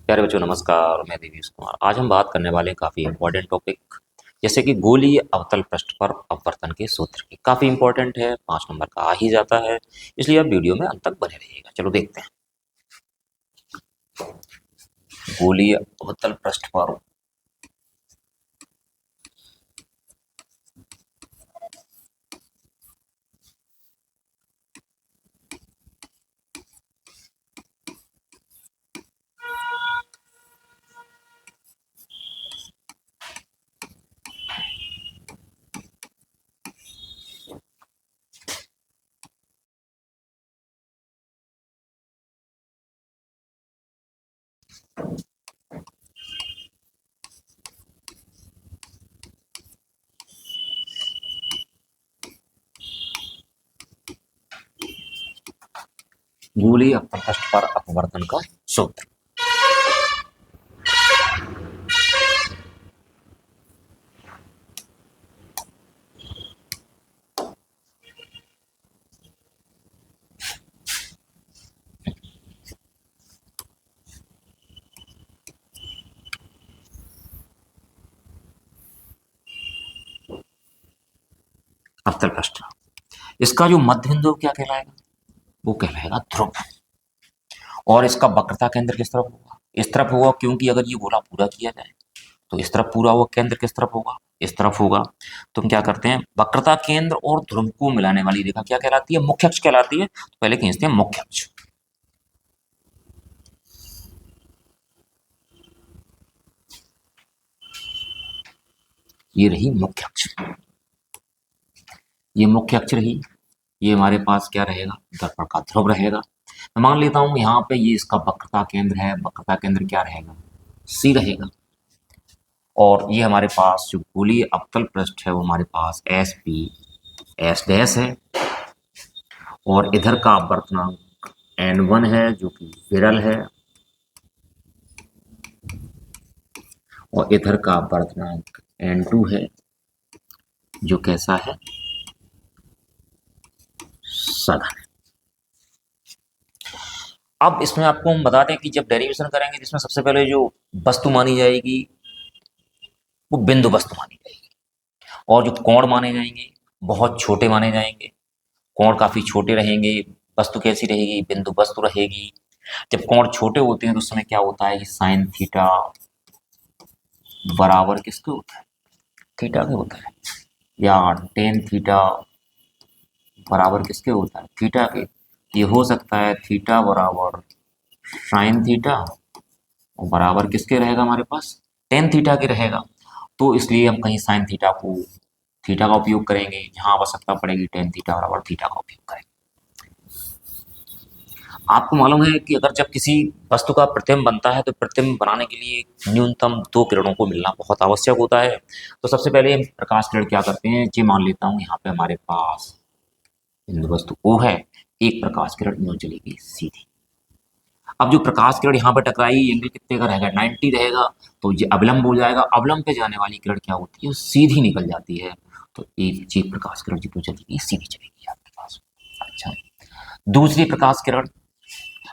प्यारे बच्चों नमस्कार। मैं देवीश कुमार। आज हम बात करने वाले हैं काफ़ी इंपॉर्टेंट टॉपिक जैसे कि गोलीय अवतल पृष्ठ पर अपवर्तन के सूत्र की। काफ़ी इंपॉर्टेंट है, 5 नंबर का आ ही जाता है, इसलिए आप वीडियो में अंत तक बने रहिएगा। चलो देखते हैं। गोलीय अवतल पृष्ठ पर गोलीय अवतल पृष्ठ पर अपवर्तन का सूत्र। अवतल पृष्ठ, इसका जो मध्य बिंदु क्या कहलाएगा? वो कहलाएगा ध्रुव। और इसका वक्रता केंद्र किस तरफ होगा? इस तरफ होगा, क्योंकि अगर ये गोला पूरा किया जाए तो इस तरफ पूरा हुआ केंद्र किस तरफ होगा? इस तरफ होगा। तो हम क्या करते हैं, वक्रता केंद्र और ध्रुव को मिलाने वाली रेखा क्या कहलाती है? मुख्य अक्ष कहलाती है। तो पहले खींचते हैं मुख्य अक्ष। ये रही मुख्य अक्ष, ये मुख्य अक्ष रही। ये हमारे पास क्या रहेगा? दर्पण का ध्रुव रहेगा। मैं मान लेता हूं यहाँ पे ये इसका वक्रता केंद्र है। वक्रता केंद्र क्या रहेगा? सी रहेगा। और ये हमारे पास जो गोलीय अवतल पृष्ठ है वो हमारे पास एस पी एस डैश है। और इधर का अपवर्तनांक n1 है जो कि विरल है। और इधर का अपवर्तनांक n2 है जो कैसा है? सघन है। अब इसमें आपको हम बता दें कि जब डेरिवेशन करेंगे जिसमें सबसे पहले जो वस्तु मानी जाएगी वो बिंदु वस्तु मानी जाएगी। और जो कोण माने जाएंगे बहुत छोटे माने जाएंगे। कोण काफी छोटे रहेंगे। वस्तु कैसी रहेगी? बिंदु वस्तु रहेगी। जब कोण छोटे होते हैं तो उस समय क्या होता है कि साइन थीटा बराबर किसके होता है? थीटा के होता है। या टेन थीटा बराबर किसके होता है? थीटा के। ये हो सकता है थीटा बराबर साइन थीटा और बराबर किसके रहेगा हमारे पास? टेन थीटा के रहेगा। तो इसलिए हम कहीं साइन थीटा को थीटा का उपयोग करेंगे, जहां आवश्यकता पड़ेगी टेन थीटा बराबर थीटा का उपयोग करेंगे। आपको मालूम है कि अगर जब किसी वस्तु का प्रतिबिंब बनता है तो प्रतिबिंब बनाने के लिए न्यूनतम 2 किरणों को मिलना बहुत आवश्यक होता है। तो सबसे पहले हम प्रकाश किरण क्या करते हैं, जी मान लेता हूँ यहाँ पे हमारे पास बिंदु वस्तु O है। एक प्रकाश किरण यूं चलेगी सीधी। अब जो प्रकाश किरण यहाँ पे टकराई एंगल कितने का रहेगा? 90 रहेगा। तो ये अविलंब हो जाएगा। अविलंब पे जाने वाली किरण क्या होती है? सीधी निकल जाती है। तो एक जी प्रकाश किरण जितनी चलेगी सीधी चलेगी आपके पास। अच्छा, दूसरी प्रकाश किरण,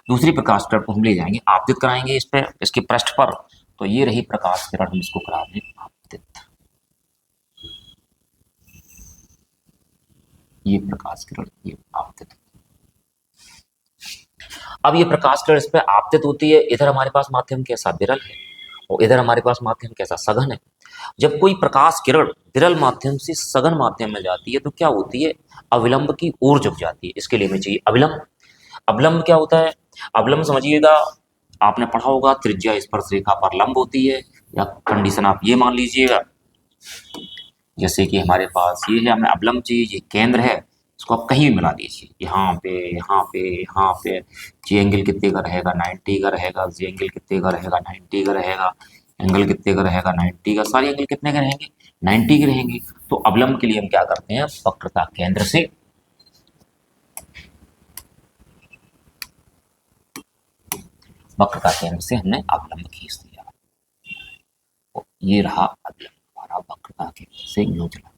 दूसरी प्रकाश किरण को हम ले जाएंगे आपतित कराएंगे इस पे, इसके पृष्ठ पर। तो ये रही प्रकाश किरण, हम इसको करा दें आपतित। ये प्रकाश किरण ये आपतित। अब ये प्रकाश किरण इस पे आपतित होती है। इधर हमारे पास माध्यम कैसा? विरल है। और इधर हमारे पास माध्यम कैसा? सघन है। जब कोई प्रकाश किरण विरल माध्यम से सघन माध्यम में जाती है तो क्या होती है? अविलंब की ओर झुक जाती है। इसके लिए हमें चाहिए अविलंब। अविलंब क्या होता है? अविलंब समझिएगा, आपने पढ़ा होगा त्रिज्या स्पर्श रेखा पर लंब होती है। या कंडीशन आप ये मान लीजिएगा, जैसे कि हमारे पास ये है, हमें अवलंब चाहिए, ये केंद्र है। इसको आप कहीं भी मिला दीजिए, यहाँ पे यहाँ पे यहाँ पे। जी एंगल कितने का रहेगा? 90 का रहेगा। जी एंगल कितने का रहेगा? 90 का रहेगा। एंगल कितने का रहेगा? 90 का। सारे एंगल कितने के रहेंगे? 90 के रहेंगे। तो अवलंब के लिए हम क्या करते हैं, वक्रता केंद्र से हमने अवलंब खींच दिया। तो ये रहा अवलंब हमारा, वक्रता केंद्र से यूं चला।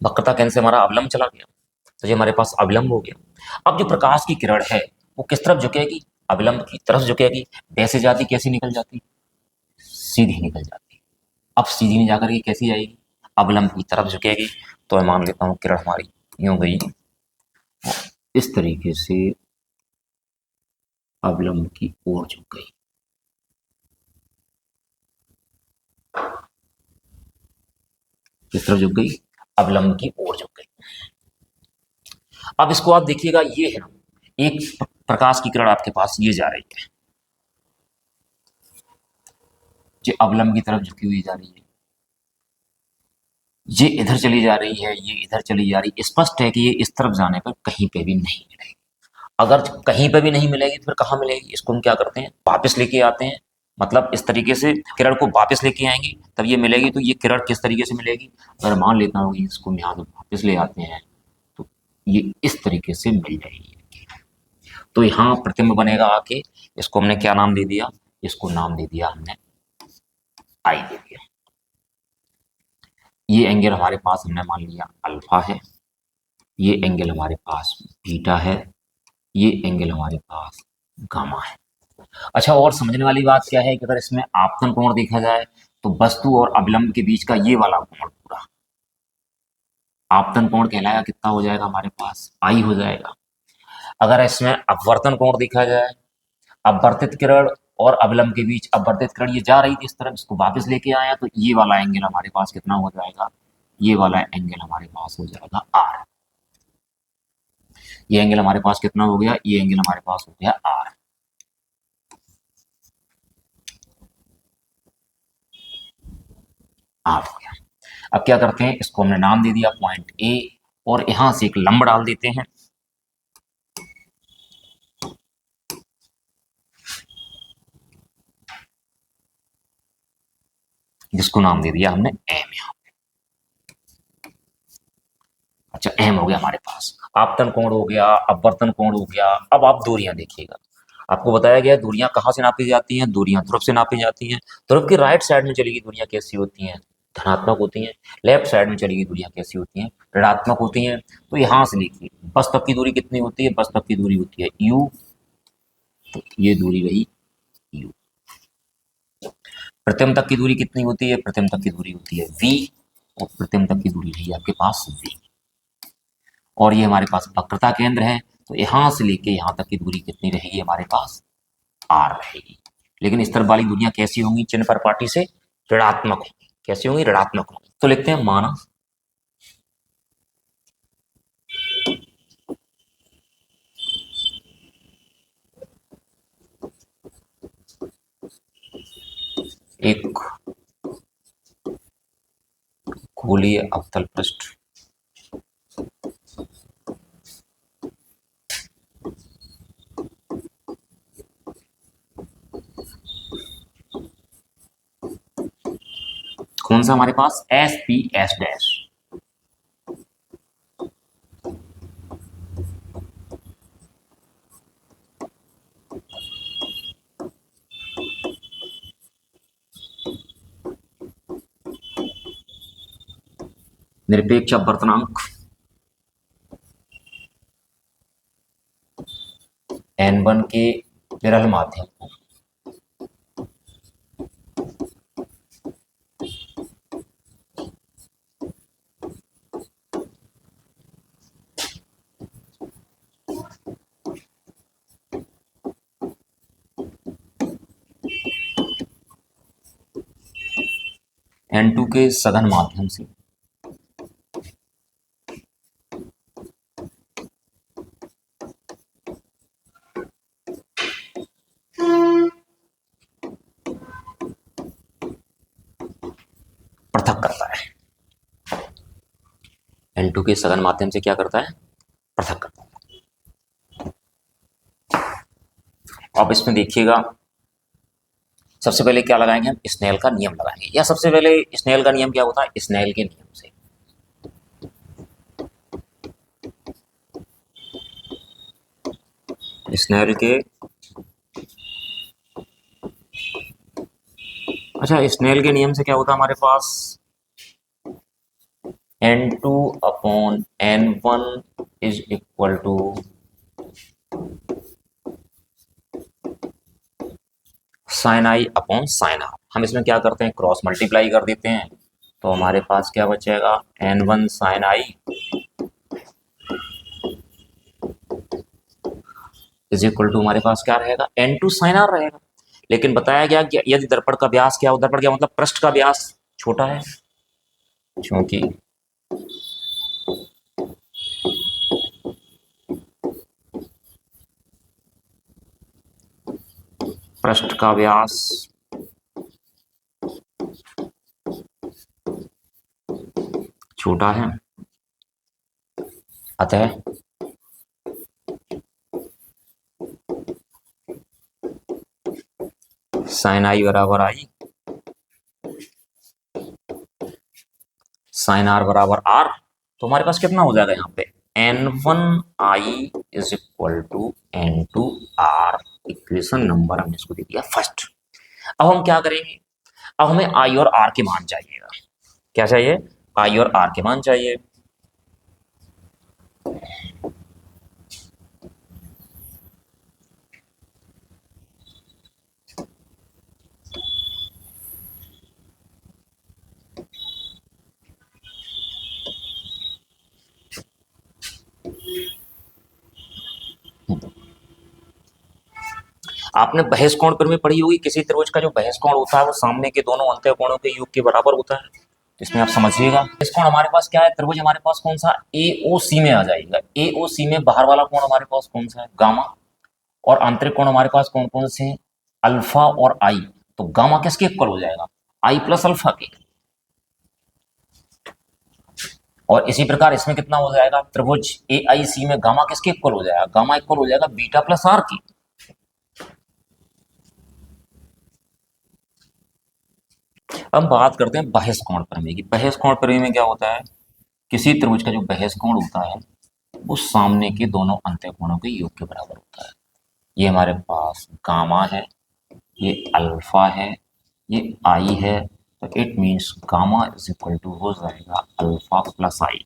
वक्रता केंद्र से हमारा अवलंब चला गया, तो ये हमारे पास अवलंब हो गया। अब जो प्रकाश की किरण है वो किस तरफ झुकेगी? अवलंब की तरफ झुकेगी। वैसे जाती कैसी निकल जाती? सीधी निकल जाती। अब सीधी में जाकर के कैसी जाएगी? अवलंब की तरफ झुकेगी। तो मैं मान लेता हूं किरण हमारी यूं गई, इस तरीके से अवलंब की ओर झुक गई। किस तरफ झुक गई? अवलंब की ओर झुक गई। अब इसको आप देखिएगा, ये है ना, एक प्रकाश की किरण आपके पास ये जा रही है, ये अवलंब की तरफ झुकी हुई जा रही है, ये इधर चली जा रही है, ये इधर चली जा रही है। स्पष्ट है कि ये इस तरफ जाने पर कहीं पे भी नहीं मिलेगी। अगर कहीं पे भी नहीं मिलेगी तो फिर कहाँ मिलेगी? इसको हम क्या करते हैं, वापस लेके आते हैं। मतलब इस तरीके से किरण को वापस लेके आएंगे तब ये मिलेगी। तो ये किरण किस तरीके से मिलेगी? अगर मान लेता हूँ कि इसको हम यहाँ से वापस ले आते हैं तो ये इस तरीके से मिल जाएगी। तो यहाँ प्रतिबिंब बनेगा आके, इसको हमने क्या नाम दे दिया? इसको नाम दे दिया हमने आई दे दिया। ये एंगल हमारे पास हमने मान लिया अल्फा है, ये एंगल हमारे पास बीटा है, ये एंगल हमारे पास गामा है। अच्छा, और समझने वाली बात क्या है कि अगर इसमें आपतन कोण देखा जाए तो वस्तु और अवलंब के बीच का ये वाला कोण पूरा आपतन कोण कहलाएगा। कितना हो जाएगा हमारे पास? आई हो जाएगा। अगर इसमें अपवर्तन कोण देखा जाए, अपवर्तित किरण और अवलंब के बीच, अपवर्तित किरण ये जा रही थी इस तरफ, इसको वापस लेके आया तो ये वाला एंगल हमारे पास कितना हो जाएगा? ये वाला एंगल हमारे पास हो जाएगा आर। ये एंगल हमारे पास कितना हो गया? ये एंगल हमारे पास हो गया आर। आर हो गया। अब क्या करते हैं, इसको हमने नाम दे दिया पॉइंट ए, और यहां से एक लंब डाल देते हैं जिसको नाम दे दिया हमने एम। यहां अच्छा, एम हो गया हमारे पास। आपतन कोण हो गया, अपवर्तन कोण हो गया। अब आप दूरियां देखिएगा। आपको बताया गया दूरियां कहाँ से नापी जाती हैं? दूरियां ध्रुव से नापी जाती हैं। ध्रुव की राइट साइड में चलेगी दूरियां कैसी होती हैं? धनात्मक होती हैं। लेफ्ट साइड में चलेगी दूरियां कैसी होती हैं? ऋणात्मक होती हैं। तो यहां से लिखिए, बस तक की दूरी कितनी होती है? बस तक की दूरी होती है यू। तो ये दूरी रही यू। प्रतिम तक की दूरी कितनी होती है? प्रतिम तक की दूरी होती है वी, और प्रतिम तक की दूरी रही आपके पास वी। और ये हमारे पास वक्रता केंद्र है, तो यहां से लेके यहां तक की दूरी कितनी रहेगी हमारे पास? आर रहेगी। लेकिन इस तरफ वाली दूरियां कैसी होंगी? चिन्ह पर पाटी से ऋणात्मक होंगी। कैसी होंगी? ऋणात्मक होंगी। तो लिखते हैं माना एक गोलीय अवतल पृष्ठ कौन सा हमारे पास? S P S dash. निरपेक्ष अपवर्तनांक N1 के विरल माध्यम को N2 के सघन माध्यम से पृथक करता है। N2 के सघन माध्यम से क्या करता है? पृथक करता है। अब इसमें देखिएगा, सबसे पहले क्या लगाएंगे हम? स्नेल का नियम लगाएंगे। या सबसे पहले स्नेल का नियम क्या होता है? स्नेल के नियम से स्नेल के अच्छा, स्नेल के नियम से क्या होता है हमारे पास? N2 upon N1 is equal to sine I upon sine R. हम इसमें क्या करते हैं, क्रॉस मल्टीप्लाई कर देते हैं, तो हमारे पास क्या बचेगा, N1 sine I is equal to हमारे पास क्या रहेगा, N2 साइन आर रहेगा। लेकिन बताया गया कि यदि दर्पण का व्यास क्या हो, दर्पण क्या मतलब पृष्ठ का व्यास छोटा है, क्योंकि पृष्ठ का व्यास छोटा है, अतः साइन आई बराबर आई, साइन आर बराबर आर। तो हमारे पास कितना हो जाएगा यहाँ पे, N1 I is equal to N2 R. Equation number हमने इसको दे दिया फर्स्ट। अब हम क्या करेंगे, अब हमें आई और आर के मान चाहिएगा। क्या चाहिए, आई और आर के मान चाहिए। आपने बहस कोण पर में पढ़ी होगी, किसी त्रिभुज का जो बहस कोण होता है वो सामने के दोनों अंत्य कोणों के योग के बराबर होता है। तो इसमें आप समझिएगा, बहस कोण हमारे पास क्या है, त्रिभुज हमारे पास कौन सा, AOC में आ जाएगा। AOC में बाहर वाला कोण हमारे पास कौन सा है, गामा, और आंतरिक कोण हमारे पास कौन कौन से हैं, अल्फा और आई। तो गामा किसके इक्वल हो जाएगा, आई प्लस अल्फा के। और इसी प्रकार इसमें कितना हो जाएगा, त्रिभुज AIC में गामा किसके इक्वल हो जाएगा, गामा इक्वल हो जाएगा बीटा प्लस आर की। अब बात करते हैं बहस कोण प्रमेय की। बहस कोण प्रमेय में क्या होता है, किसी त्रिभुज का जो बहस कोण होता है वो सामने के दोनों अंत्य कोणों के योग के बराबर होता है। ये हमारे पास गामा है, ये अल्फा है, ये आई है, तो it means gamma is equal to हो जाएगा अल्फा प्लस आई।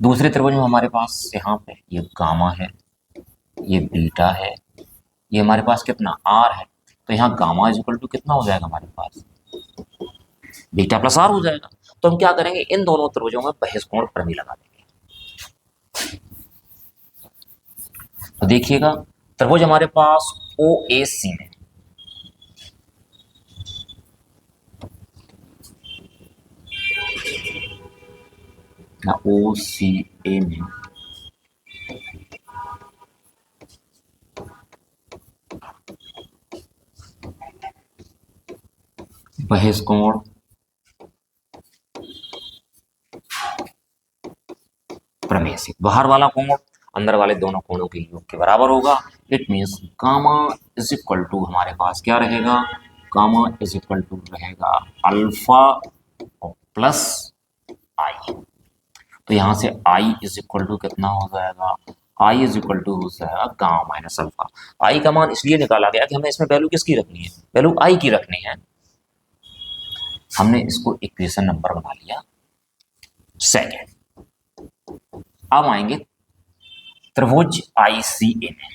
दूसरे त्रिभुज में हमारे पास यहाँ पे ये गामा है, ये बीटा है, ये हमारे पास कितना आर है, तो यहाँ गामा इज इक्वल टू कितना हो जाएगा हमारे पास, बीटा प्लस आर हो जाएगा। तो हम क्या करेंगे, इन दोनों त्रिभुजों में बहस कोण प्रमेय लगा देंगे। तो देखिएगा, त्रिभुज हमारे पास OAC में, OCA में बहस कोण प्रमेय से बाहर वाला कोण अंदर वाले दोनों कोणों के योग के बराबर होगा। It means gamma is equal to हमारे पास क्या रहेगा, गामा इज इक्वल टू रहेगा अल्फा प्लस आई। तो यहाँ से आई इज इक्वल टू कितना हो जाएगा, आई इज इक्वल टू हो जाएगा गामा माइनस अल्फा। आई का मान इसलिए निकाला गया कि हमें इसमें वैल्यू किसकी रखनी है, वैल्यू आई की रखनी है। हमने इसको इक्वेशन नंबर बना लिया सेकेंड। अब आएंगे त्रिभुज ICA में।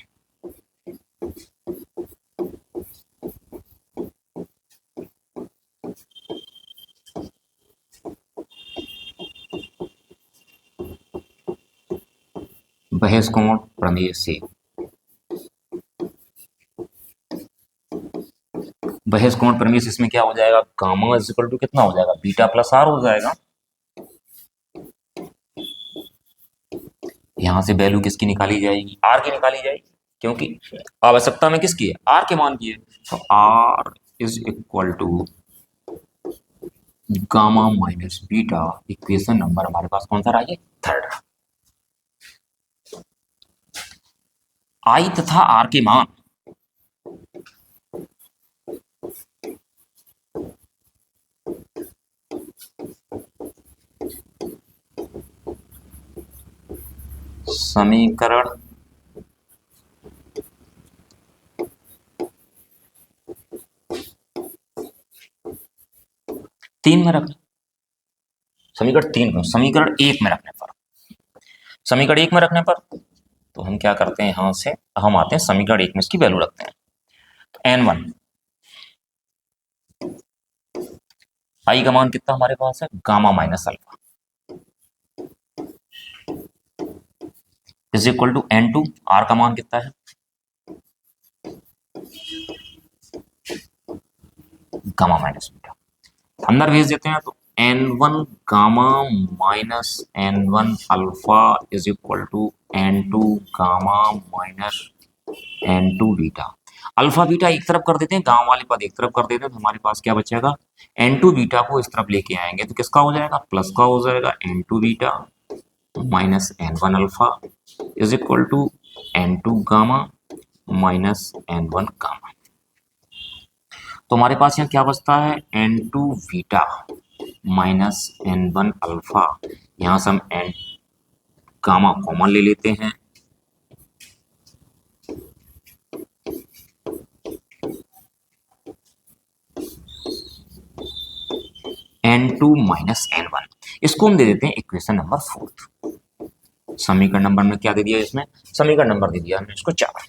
बहस कोण प्रमेय से, बहस कोण प्रमेय से इसमें क्या हो जाएगा, गामा इज इक्वल टू कितना हो जाएगा, बीटा प्लस आर हो जाएगा। यहां से वैल्यू किसकी निकाली जाएगी, आर की निकाली जाएगी, क्योंकि आवश्यकता में किसकी है, आर के मान की है। तो R is equal to gamma minus beta. Equation number हमारे पास कौन सा रहा है, थर्ड। आई तथा आर के मान समीकरण 3 में रखना, समीकरण 3 में, समीकरण 1 में रखने पर, समीकरण 1 में रखने पर तो हम क्या करते हैं, यहां से हम आते हैं समीकरण 1 में इसकी वैल्यू रखते हैं। तो n1 आई का मान कितना हमारे पास है, gamma minus alpha is equal to n2, R का मान कितना है, गामा माइनस बीटा, अंदर भेज देते हैं तो n1 gamma minus n1 alpha is equal to n2 gamma minus n2 beta. Alpha beta एक तरफ कर देते हैं, गांव वाले पद एक तरफ कर देते हैं, तो हमारे पास क्या बचेगा, n2 बीटा को इस तरफ लेके आएंगे तो किसका हो जाएगा, प्लस का हो जाएगा, n2 beta minus n1 alpha is equal to n2 gamma minus n1 gamma. तो हमारे पास यहाँ क्या बचता है, n2 beta minus n1 alpha, यहां से हम n गामा कॉमन ले लेते हैं, n2 माइनस n1, इसको हम दे देते हैं इक्वेशन नंबर 4। समीकरण नंबर में क्या दे दिया, इसमें समीकरण नंबर दे दिया हमने इसको 4।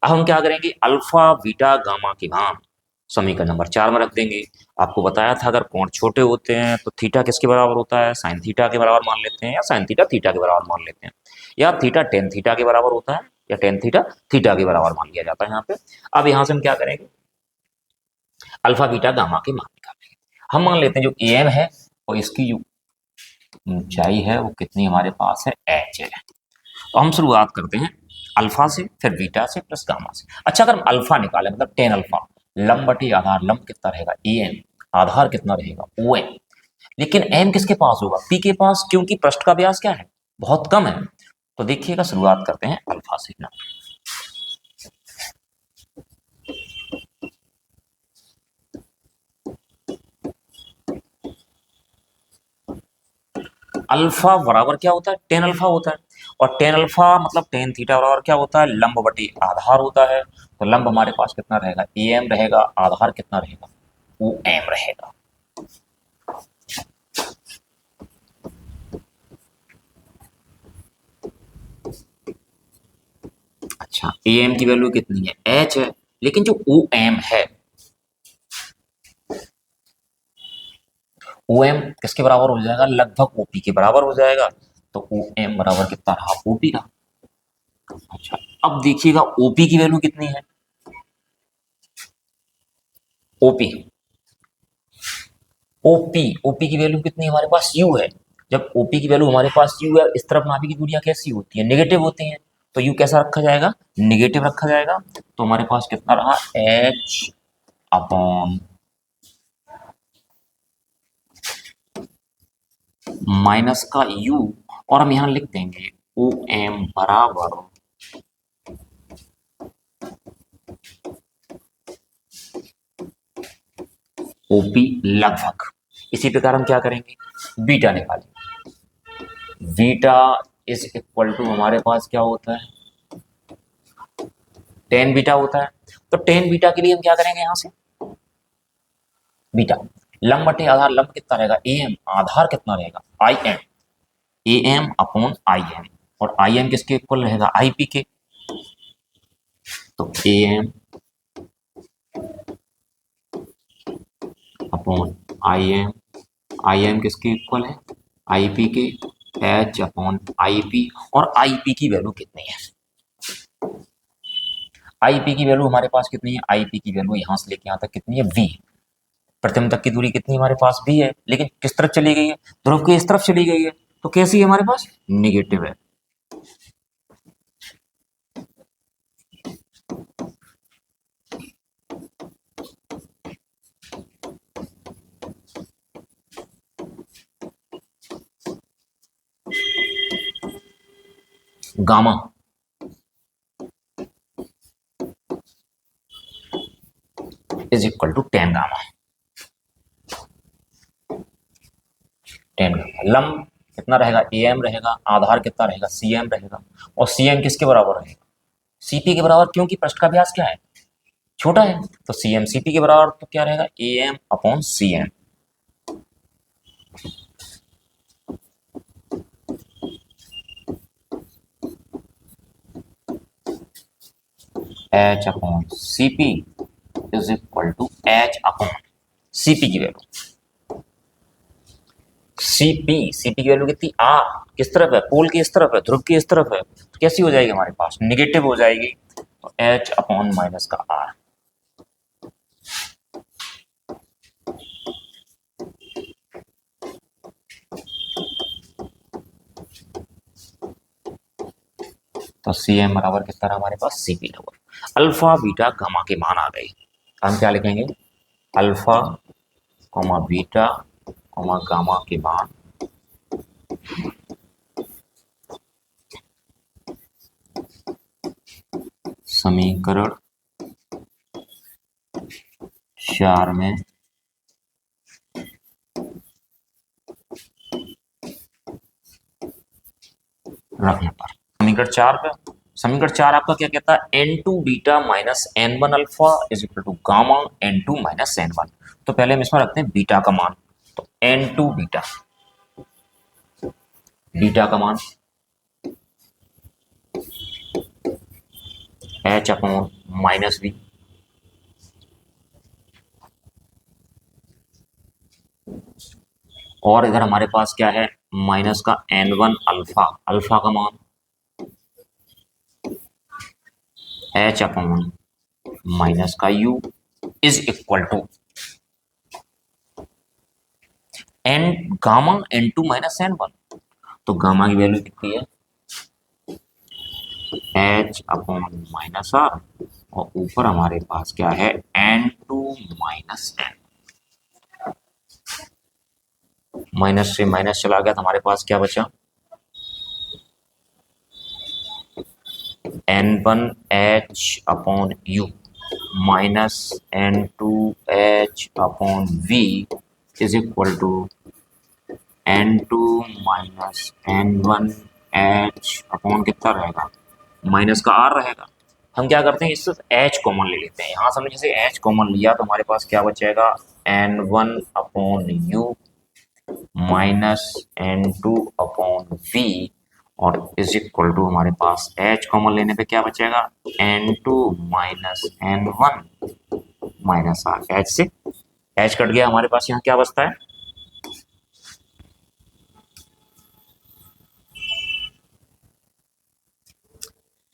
अब हम क्या करेंगे, अल्फा बीटा गामा की मान समीकरण नंबर 4 में रख देंगे। आपको बताया था अगर कोण छोटे होते हैं तो थीटा किसके बराबर होता है, साइन थीटा के बराबर मान लेते हैं, या साइन थीटा थीटा के बराबर मान लेते हैं, या थीटा टेन थीटा के बराबर होता है, या टेन थीटा थीटा के बराबर मान लिया जाता है यहाँ पे। अब यहाँ से हम क्या करेंगे, अल्फा बीटा गामा की मान निकालेंगे। हम मान लेते हैं जो एम है और इसकी जो ऊंचाई है वो कितनी हमारे पास है, एच है। तो हम शुरुआत करते हैं अल्फा से, फिर बीटा से, प्लस गामा से। अच्छा अगर हम अल्फा निकालें मतलब टेन अल्फा, लंब बटे आधार, लंब कितना रहेगा ए एम, आधार कितना रहेगा ओ एम, लेकिन एम किसके पास होगा, पी के पास, क्योंकि पृष्ठ का व्यास क्या है, बहुत कम है। तो देखिएगा शुरुआत करते हैं अल्फा से ना, अल्फा बराबर क्या होता है, टेन अल्फा होता है, और टेन अल्फा मतलब टेन थीटा बराबर क्या होता है, लंब बटे आधार होता है। तो लंब हमारे पास कितना रहेगा, ए एम रहेगा, आधार कितना रहेगा, ओ एम रहेगा। अच्छा ए एम की वैल्यू कितनी है, एच है, लेकिन जो ओ एम है, ओ एम किसके बराबर हो जाएगा, लगभग ओपी के बराबर हो जाएगा। तो ओ एम बराबर कितना रहा, ओपी का। अच्छा अब देखिएगा ओपी की वैल्यू कितनी है, ओपी ओपी ओपी की वैल्यू कितनी हमारे पास यू है। जब ओपी की वैल्यू हमारे पास यू है, इस तरफ नाभि की दूरियां कैसी होती है, नेगेटिव होती हैं, तो यू कैसा रखा जाएगा, नेगेटिव रखा जाएगा। तो हमारे पास कितना रहा, एच अपॉन माइनस का यू, और हम यहां लिख देंगे ओ एम बराबर ओपी लगभग। इसी प्रकार हम क्या करेंगे, बीटा निकालेंगे, बीटा इज इक्वल टू हमारे पास क्या होता है, टेन बीटा होता है। तो टेन बीटा के लिए हम क्या करेंगे, यहां से बीटा लंब बटे आधार, लंब कितना रहेगा ए एम, आधार कितना रहेगा I M, A M upon I M, और आई एम किसके इक्वल रहेगा, आई पी के। तो A M upon I M किसके इक्वल है, आई पी के, एच अपॉन आई पी, और आई पी की वैल्यू कितनी है, आई पी की वैल्यू हमारे पास कितनी है, आई पी की वैल्यू यहां से लेके यहां तक कितनी है, वी। प्रतिम तक की दूरी कितनी हमारे पास भी है, लेकिन किस तरफ चली गई है, ध्रुव की इस तरफ चली गई है, तो कैसी है हमारे पास, निगेटिव है। Gamma is equal to ten gamma, ten gamma. लंब कितना रहेगा, ए एम रहेगा, आधार कितना रहेगा, सी एम रहेगा, और सी एम किसके बराबर रहेगा, सीपी के बराबर, क्योंकि पृष्ठ का व्यास क्या है, छोटा है। तो सी एम सीपी के बराबर तो क्या रहेगा, A M upon C M. H upon C P is equal to H upon CP की वैल्यू, सीपी की वैल्यू कितनी, आर किस तरफ है, पोल की इस तरफ है, ध्रुव की इस तरफ है, तो कैसी हो जाएगी हमारे पास, निगेटिव हो जाएगी, तो एच अपॉन माइनस का आर। तो सी एम बराबर किस तरह हमारे पास C P double, alpha beta gamma के मान आ गए। हम क्या लिखेंगे, alpha comma beta comma gamma के मान समीकरण 4 में रखने पर, समीकरण 4 आपका क्या कहता है, N two beta minus N one alpha is equal to gamma N two minus N one. तो पहले हम इसमें रखते हैं बीटा का मान, तो एन टू बीटा, बीटा का मान एच अपॉन माइनस बी, और इधर हमारे पास क्या है, माइनस का एन वन अल्फा, अल्फा का मान एच अपॉन माइनस का U is equal to N gamma N two minus N one. तो गामा की वैल्यू कितनी है, एच अपॉन माइनस आर, और ऊपर हमारे पास क्या है, N two minus N, minus से माइनस चला गया तो हमारे पास क्या बचा, N one H upon U minus N two H upon V is equal to N two minus N one H upon कितना रहेगा, माइनस का आर रहेगा। हम क्या करते हैं, इससे एच कॉमन ले लेते हैं, यहाँ से हमने जैसे एच कॉमन लिया तो हमारे पास क्या बचेगा, N one upon U minus N two upon V, और इज इक्वल टू हमारे पास एच कॉमन लेने पे क्या बचेगा, N two minus N one minus R, H से एच कट गया, हमारे पास यहाँ क्या बचता है,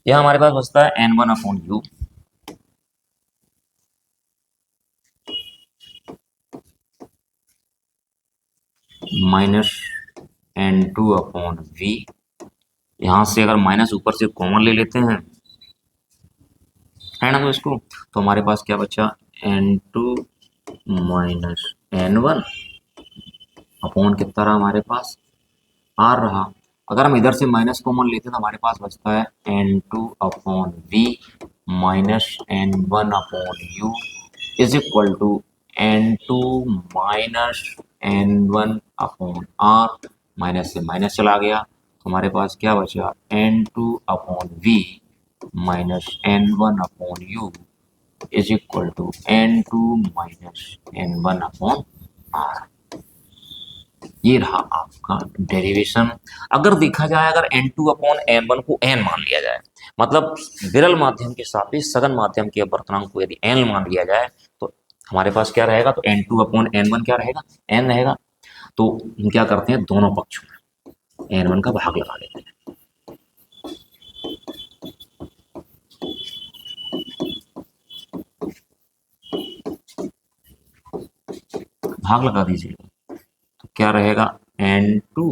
यहाँ हमारे पास बचता है N one upon U minus N two upon V, यहां से अगर माइनस ऊपर से कॉमन ले लेते हैं, है ना, तो इसको, तो हमारे पास क्या बचा, N two minus N one upon कितना रहा हमारे पास, आर रहा। अगर हम इधर से माइनस कॉमन लेते हैं तो हमारे पास बचता है N two upon V minus N one upon U is equal to N two minus N one upon R, minus से माइनस चला गया तो हमारे पास क्या बचा, N two upon V minus N one upon U is equal to N two minus N one upon R. ये रहा आपका डेरिवेशन। अगर देखा जाए, अगर N two upon N one को एन मान लिया जाए, मतलब विरल माध्यम के सापेक्ष सघन माध्यम के अपवर्तनांक को यदि एन मान लिया जाए तो हमारे पास क्या रहेगा, तो N two upon N one क्या रहेगा, एन रहेगा। तो हम क्या करते हैं, दोनों पक्षों में एन वन का भाग लगा लेते हैं, भाग लगा दीजिएगा, तो क्या रहेगा, N two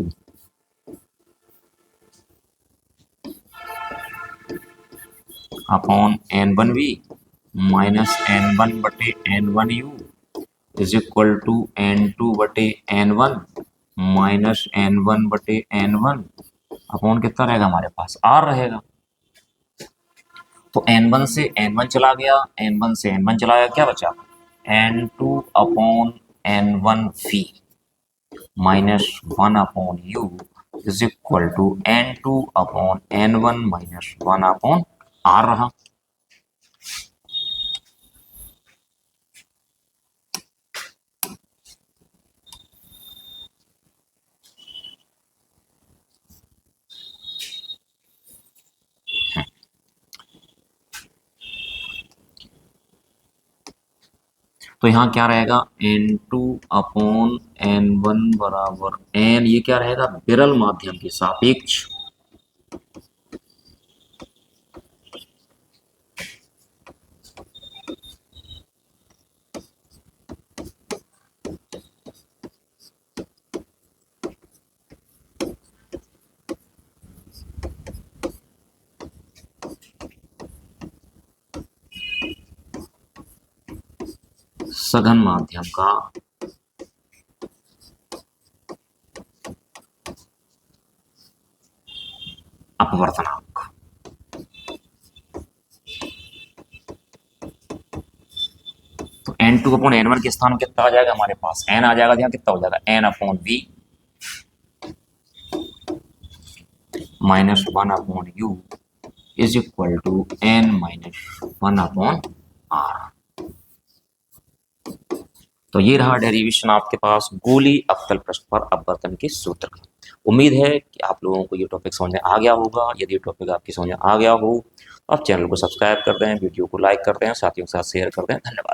upon N one V minus N one बटे N one U is equal to N two बटे N one minus N one बटे एन वन अपॉन कितना रहेगा, हमारे पास आर रहेगा। तो एन वन से एन वन चला गया, एन वन से एन वन चला गया, क्या बचा, N two upon N one V minus one upon U is equal to N two upon N one minus one upon R रहा। तो यहाँ क्या रहेगा N2/N1 बराबर N, ये क्या रहेगा विरल माध्यम के सापेक्ष सघन माध्यम का अपवर्तनांक। तो N2/N1 के स्थान कितना आ जाएगा हमारे पास N आ जाएगा, यहाँ कितना हो जाएगा N/V -1/U is equal to N-1/R। तो ये रहा डेरिवेशन आपके पास गोली अवतल पृष्ठ पर अपवर्तन के सूत्र का। उम्मीद है कि आप लोगों को ये टॉपिक समझ में आ गया होगा। यदि ये टॉपिक आपकी समझ में आ गया हो तो आप चैनल को सब्सक्राइब कर दें, वीडियो को लाइक कर दें, साथियों के साथ शेयर कर दें। धन्यवाद।